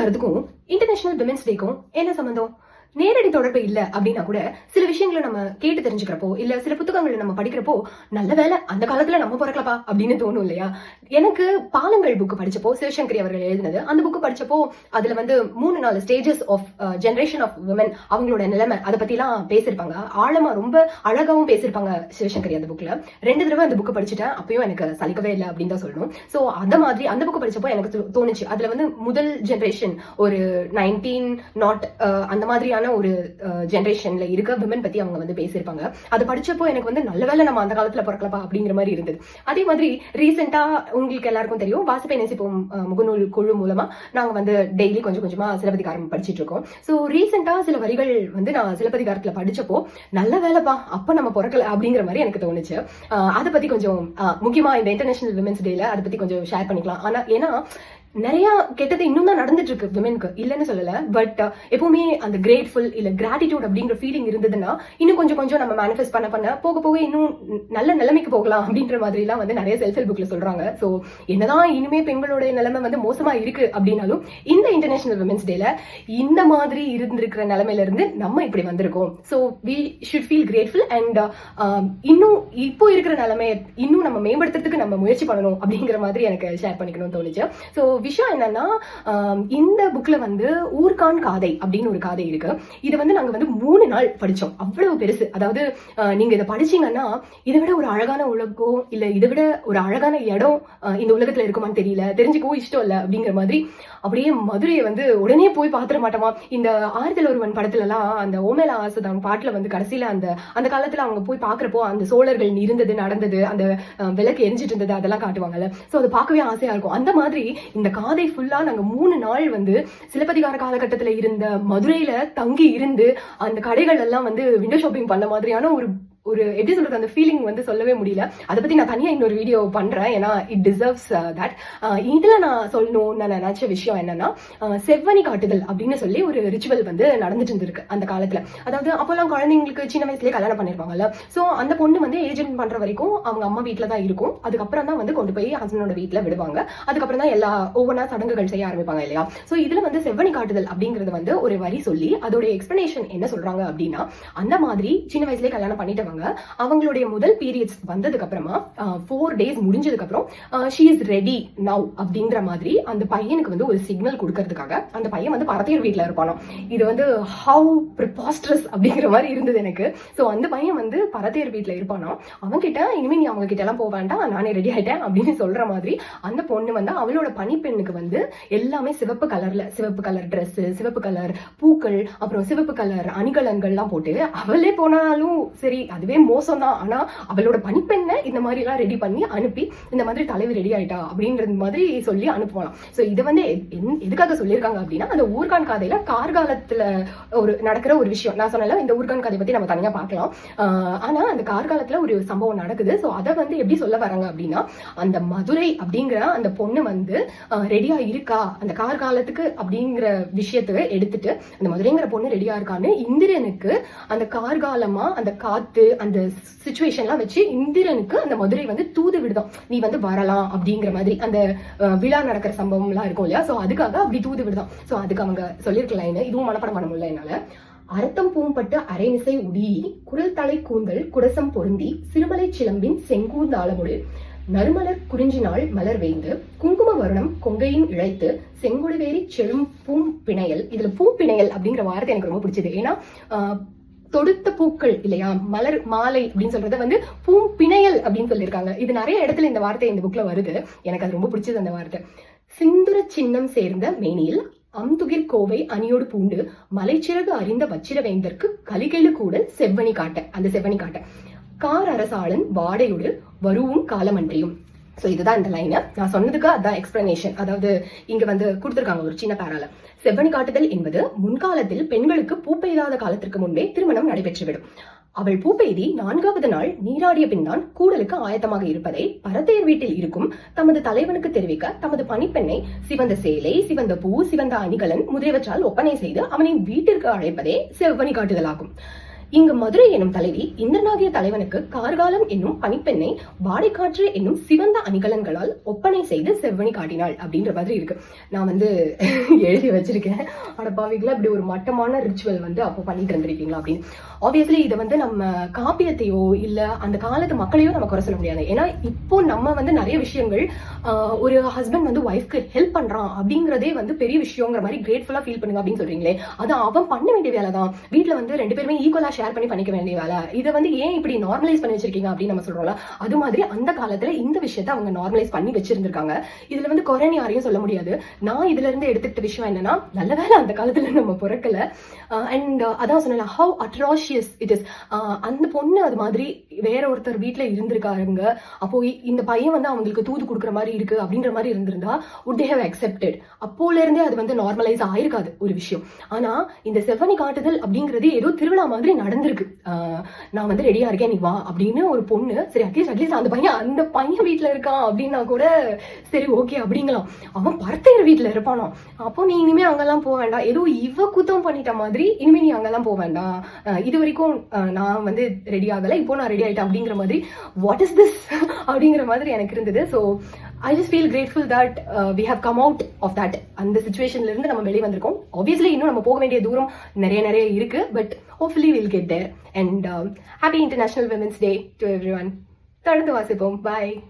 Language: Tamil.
வளர்றதுக்கும் இன்டர்நேஷனல் விமென்ஸ் டேக்கும் என்ன சம்பந்தம்? நேரடி தொடர்பு இல்ல அப்படின்னா கூட சில விஷயங்களை நம்ம கேட்டு தெரிஞ்சுக்கிறப்போ இல்ல சில புத்தகங்களை நம்ம படிக்கிறப்போ நல்ல வேலை அந்த காலத்துல நம்ம பிறக்கலப்பா அப்படின்னு தோணும் இல்லையா? எனக்கு பாலங்கள் புக் படிச்சப்போ சிவசங்கரி அவர்கள் எழுதினது அந்த புக் படிச்சப்போ அதுல வந்து 3-4 stages of generation of women, அவங்களோட நிலைமை அதை பத்தி எல்லாம் பேசியிருப்பாங்க. ஆழமா ரொம்ப அழகாவும் பேசியிருப்பாங்க சிவசங்கரி அந்த புக்ல. 2 தடவை அந்த புக் படிச்சுட்டேன், அப்பயும் எனக்கு சலிக்கவே இல்லை அப்படின்னு தான் சொல்லணும். சோ அந்த மாதிரி அந்த புக் படிச்சப்போ எனக்கு தோணுச்சு, அதுல வந்து முதல் ஜெனரேஷன் ஒரு 19 அந்த மாதிரியான ஒரு ஜெனரேஷன்ல இருக்க விமன் பத்தி அவங்க வந்து பேசியிருப்பாங்க. அது படிச்சப்போ எனக்கு வந்து நல்ல வேலை நம்ம அந்த காலத்துல பிறக்கலப்பா அப்படிங்கிற மாதிரி இருந்தது. அதே மாதிரி ரீசெண்டா உங்களுக்கு எல்லாருக்கும் தெரியும், வாசிப்பை நேசிப்போம் முகநூல் குழு மூலமா நாங்க வந்து டெய்லி கொஞ்சம் கொஞ்சமா சிலப்பதிகாரம் படிச்சுட்டு இருக்கோம். சோ ரீசெண்டா சில வரிகள் வந்து நான் சிலப்பதிகாரத்துல படிச்சப்போ நல்ல வேலைப்பா அப்ப நம்ம பிறக்கல அப்படிங்கிற மாதிரி எனக்கு தோணுச்சு. அதை பத்தி கொஞ்சம் முக்கியமா இந்த இன்டர்நேஷனல் விமென்ஸ் டேல அதை பத்தி கொஞ்சம் ஷேர் பண்ணிக்கலாம். ஆனா ஏன்னா நிறைய கெட்டது இன்னும் தான் நடந்துட்டு இருக்கு விமென்க்கு, இல்லைன்னு சொல்லல. பட் எப்பவுமே அந்த கிரேட்ஃபுல் இல்ல கிராட்டிடியூட் அப்படிங்கிற ஃபீலிங் இருந்ததுன்னா இன்னும் கொஞ்சம் கொஞ்சம் நம்ம மேனிஃபெஸ்ட் பண்ண போக போக இன்னும் நல்ல நிலைமைக்கு போகலாம் அப்படின்ற மாதிரி எல்லாம் வந்து நிறைய செல்ஃப் ஹெல்ப் புக்ல சொல்றாங்க. சோ என்னதான் இனிமே பெண்களுடைய நிலைமை வந்து மோசமா இருக்கு அப்படின்னாலும் இந்த இன்டர்நேஷனல் விமென்ஸ் டேல இந்த மாதிரி இருந்திருக்கிற நிலைமையில இருந்து நம்ம இப்படி வந்திருக்கோம். So we should feel grateful and இன்னும் இப்போ இருக்கிற நிலைமையை இன்னும் நம்ம மேம்படுத்துறதுக்கு நம்ம முயற்சி பண்ணணும் அப்படிங்கிற மாதிரி எனக்கு ஷேர் பண்ணிக்கணும்னு தோணுச்சு. சோ விஷயம் என்னன்னா, இந்த புக்ல வந்து ஊர்கான் காதை அப்படின்னு ஒரு காதை இருக்கு. இது வந்து நாங்க வந்து 3 நாள் படிச்சோம். அவ்வளவு பெருசு. அதாவது நீங்க இதை படிச்சீங்கன்னா இதை விட ஒரு அழகான உலகம் இல்ல இதை விட ஒரு அழகான இடம் இந்த உலகத்துல இருக்குமான்னு தெரியல, தெரிஞ்சுக்கவும் இஷ்டம் இல்ல அப்படிங்கிற மாதிரி அப்படியே மதுரையை வந்து உடனே போய் பாத்திர மாட்டோமா. இந்த ஆறுதல் ஒருவன் படத்துல எல்லாம் அந்த ஓமேலா ஆசைதான் பாட்டுல வந்து கடைசியில அந்த காலத்துல அவங்க போய் பாக்குறப்போ அந்த சோழர்கள் இருந்தது நடந்தது அந்த விளக்கு எரிஞ்சிட்டு இருந்தது அதெல்லாம் காட்டுவாங்கல்ல. சோ அது பார்க்கவே ஆசையா இருக்கும். அந்த மாதிரி இந்த காதை ஃபுல்லா நாங்க 3 நாள் வந்து சிலப்பதிகார காலகட்டத்துல இருந்த மதுரையில தங்கி இருந்து அந்த கடைகள் எல்லாம் வந்து விண்டோ ஷாப்பிங் பண்ண மாதிரியான ஒரு எப்படி சொல்றது, அந்த ஃபீலிங் வந்து சொல்லவே முடியல. அதை பத்தி நான் தனியா இன்னொரு வீடியோ பண்றேன், ஏன்னா இட் டிசர்வ்ஸ் தட். இதுல நான் சொல்லணும்னு நான் நினைச்ச விஷயம் என்னன்னா, செவ்வனி காட்டுதல் அப்படின்னு சொல்லி ஒரு ரிச்சுவல் வந்து நடந்துட்டு இருந்திருக்கு அந்த காலத்துல. அதாவது அப்பெல்லாம் குழந்தைங்களுக்கு சின்ன வயசுலயே கல்யாணம் பண்ணிருப்பாங்கல்ல. சோ அந்த பொண்ணு வந்து ஏஜென்ட் பண்ற வரைக்கும் அவங்க அம்மா வீட்டுல தான் இருக்கும். அதுக்கப்புறம் தான் வந்து கொண்டு போய் ஹஸ்பண்டோட வீட்டுல விடுவாங்க. அதுக்கப்புறம் தான் எல்லா ஒவ்வொன்றா சடங்குகள் செய்ய ஆரம்பிப்பாங்க இல்லையா. சோ இதுல வந்து செவ்வனி காட்டுதல் அப்படிங்கிறது வந்து ஒரு வரி சொல்லி அதோட எக்ஸ்பிளனேஷன் என்ன சொல்றாங்க அப்படின்னா, அந்த மாதிரி சின்ன வயசுலயே கல்யாணம் பண்ணிட்டவங்க அவங்களுடைய முதல் பீரியட்ஸ் வந்ததுக்கு அப்புறமா 4 days முடிஞ்சதுக்கு அப்புறம் she is ready now அப்படிங்கிற மாதிரி அந்த பையனுக்கு வந்து ஒரு சிக்னல் கொடுக்கறதுக்காக அந்த பையன் வந்து பரத்தையர் வீட்டுல இருப்பானோ. இது வந்து how preposterous அப்படிங்கிற மாதிரி இருந்தது எனக்கு. சோ அந்த பையன் வந்து பரத்தையர் வீட்டுல இருப்பானோ, அவன் கிட்ட இனிமே நீ அவங்க கிட்ட எல்லாம் போக வேண்டாம், நானே ரெடி ஆயிட்டேன் அப்படின்னு சொல்ற மாதிரி அந்த பொண்ணு வந்து அவளோட பணிப்பெண்ணுக்கு வந்து எல்லாமே சிவப்பு கலர் ட்ரெஸ், சிவப்பு கலர் பூக்கள், அப்புறம் சிவப்பு கலர் அணிகலன்கள்லாம் போட்டு அவளே போனாலும் சரி அதுவே மோசம் தான். ஆனா அவளோட பணிப்பெண்ணை இந்த மாதிரி எல்லாம் ரெடி பண்ணி அனுப்பி இந்த மாதிரி தலைவி ரெடி ஆயிட்டா அப்படின்றது மாதிரி சொல்லி அனுப்புவாங்க. சோ இது வந்து எதுக்காக சொல்லியிருக்காங்க அப்படின்னா, அந்த ஊர்கான் காதையில கார்காலத்துல நடக்கிற ஒரு விஷயம். நான் சொன்னல இந்த ஊர்கான் கதை பத்தி நம்ம தனியா பார்க்கலாம். ஆனா அந்த கார்காலத்துல ஒரு சம்பவம் நடக்குது. சோ அதை வந்து எப்படி சொல்ல வராங்க அப்படின்னா, அந்த மதுரை அப்படிங்கிற அந்த பொண்ணு வந்து ரெடியா இருக்கா அந்த கார்காலத்துக்கு அப்படிங்கிற விஷயத்தை எடுத்துட்டு அந்த மதுரைங்கிற பொண்ணு ரெடியா இருக்கான்னு இந்திரனுக்கு அந்த கார்காலமா அந்த காத்து அந்த சிச்சுவேஷன்லாம் வச்சு இந்திரனுக்கு அந்த மதுரை வந்து தூது விடுதான், நீ வந்து வரலாம் அப்படிங்கிற மாதிரி. அந்த விழா நடக்கிற சம்பவம் எல்லாம் இருக்கும் இல்லையா. சோ அதுக்காக அப்படி தூது விடுதான். சோ அதுக்கு அவங்க சொல்லியிருக்கலாம், இதுவும் மனப்படம் பண்ண முடியல என்னால. அரத்தம் பூம்பட்டு அரைநிசை உடி குரல் தலை கூந்தல் குடசம் பொருந்தி சிறுமலை சிலம்பின் செங்கூந்தாளமுடு நறுமலர் குறிஞ்சினாள் மலர் வேந்து குங்கும வருணம் கொங்கையின் இழைத்து செங்கொடுவேரி செழும் பூம்பிணையல். இதுல பூம்பிணையல் அப்படிங்கிற வார்த்தை எனக்கு ரொம்ப பிடிச்சது. ஏன்னா தொடுத்த பூக்கள் இல்லையா, மலர் மாலை அப்படின்னு சொல்றத வந்து பூம்பிணையல் அப்படின்னு சொல்லியிருக்காங்க. இது நிறைய இடத்துல இந்த வார்த்தை இந்த புக்ல வருது. எனக்கு அது ரொம்ப பிடிச்சது அந்த வார்த்தை. சிந்துர சின்னம் சேர்ந்த மேனியில் அம்துகிர் கோவை அணியோடு பூண்டு மலைச்சிறகு அறிந்த வச்சிரவேந்தற்கு கலிகெழு கூடல் செவ்வனி காட்ட. அந்த செவ்வனி காட்ட கார் அரசாளன் வாடையோடு வருவும் காலமன்றியும். சோ இதுதான் இந்த லைன். நான் சொன்னதுக்கு அதான் எக்ஸ்பிளனேஷன். அதாவது இங்க வந்து கொடுத்திருக்காங்க ஒரு சின்ன பேரால. செவ்வனி காட்டுதல் என்பது முன்காலத்தில் பெண்களுக்கு பூப்பெய்தாத காலத்திற்கு முன்பே திருமணம் நடைபெற்றுவிடும். அவள் பூப்பெய்தி 4வது நாள் நீராடிய பின்தான் கூடலுக்கு ஆயத்தமாக இருப்பதை பரத்தையர் வீட்டில் இருக்கும் தமது தலைவனுக்கு தெரிவிக்க தமது பணிப்பெண்ணை சிவந்த சேலை, சிவந்த பூ, சிவந்த அணிகலன் முதலியவற்றால் ஒப்பனை செய்து அவனின் வீட்டிற்கு அழைப்பதே செவ்வனி காட்டுதலாகும். இங்கு மதுரை எனும் தலைவி இந்திரனாகிய தலைவனுக்கு கார்காலம் என்னும் பனிப்பெண்ணை வாடைக்காற்று என்னும் சிவந்த அணிகலன்களால் ஒப்பனை செய்து செவ்வனி காட்டினாள் அப்படின்ற மாதிரி இருக்கு. நான் வந்து எழுதி வச்சிருக்கேன். அடப்பாவிகளா இப்படி ஒரு மட்டமான ரிச்சுவல் வந்து அப்போ பண்ணிட்டு இருந்திருக்கீங்களா அப்படின்னு. ஆப்வியஸ்லி இதை வந்து நம்ம காப்பியத்தையோ இல்ல அந்த காலத்து மக்களையோ நம்ம குறை சொல்ல முடியாது. ஏன்னா இப்போ நம்ம வந்து நிறைய விஷயங்கள் ஒரு ஹஸ்பண்ட் வந்து ஒய்ஃப்க்கு ஹெல்ப் பண்றான் அப்படிங்கறதே வந்து பெரிய விஷயங்கிற மாதிரி கிரேட்ஃபுல்லா ஃபீல் பண்ணுங்க அப்படின்னு சொல்றீங்களே, அது அவன் பண்ண வேண்டிய வேலை தான். வீட்டுல வந்து 2 பேருமே ஈக்குவலா ஷேர் பண்ணி பண்ணிக்க வேண்டிய வேலை. இதை வந்து ஏன் இப்படி நார்மலைஸ் பண்ணி வச்சிருக்கீங்க அப்படின்னு நம்ம சொல்றோம்ல, அது மாதிரி அந்த காலத்துல இந்த விஷயத்த அவங்க நார்மலைஸ் பண்ணி வச்சிருந்திருக்காங்க. இதுல வந்து குறைன்னு யாரையும் சொல்ல முடியாது. நான் இதுல இருந்து எடுத்துக்கிட்ட விஷயம் என்னன்னா, நல்ல வேலை அந்த காலத்துல நம்ம பிறக்கல. அண்ட் அதான் சொன்னேன், ஹவ் அட்ராஷியஸ் இட் இஸ். அந்த பொண்ணு அது மாதிரி வேற ஒருத்தர் வீட்டுல இருந்திருக்காருங்க. அப்போ இந்த பையன் வந்து அவங்களுக்கு தூது கொடுக்குற மாதிரி இருக்கு அப்படின்ற மாதிரி இருந்திருந்தா would they have accepted? அப்போல இருந்தே அது வந்து நார்மலைஸ் ஆயிருக்காது ஒரு விஷயம். ஆனா இந்த செவ்வனி காட்டுதல் அப்படிங்கிறது ஏதோ திருவிழா மாதிரி நடந்திருக்கு. நான் வந்து ரெடியா இருக்கேன், நீ வா அப்படின்னு ஒரு பொண்ணு, சரி அட்லீஸ்ட் அந்த பையன் வீட்டுல இருக்கான் அப்படின்னா கூட சரி ஓகே அப்படிங்களாம். அவன் பரத்தையர் வீட்டுல இருப்பானோ, அப்போ நீ இனிமே அங்கெல்லாம் போக வேண்டாம், ஏதோ இவ குத்தம் பண்ணிட்ட மாதிரி இனிமே நீ அங்கெல்லாம் போக வேண்டாம், இது வரைக்கும் நான் வந்து ரெடி ஆகல, இப்போ நான் ரெடி ஆயிட்டேன் அப்படிங்கிற மாதிரி வாட் இஸ் திஸ் அப்படிங்கிற மாதிரி எனக்கு இருந்தது. So I just feel grateful that we have come out of that. அந்த சிச்சுவேஷன்ல இருந்து நம்ம வெளியே வந்திருக்கோம். ஆப்வியஸ்லி இன்னும் நம்ம போக வேண்டிய தூரம் நிறைய இருக்கு, but hopefully we'll get there. And happy International Women's Day to everyone. தொடர்ந்து வாசிப்போம். Bye.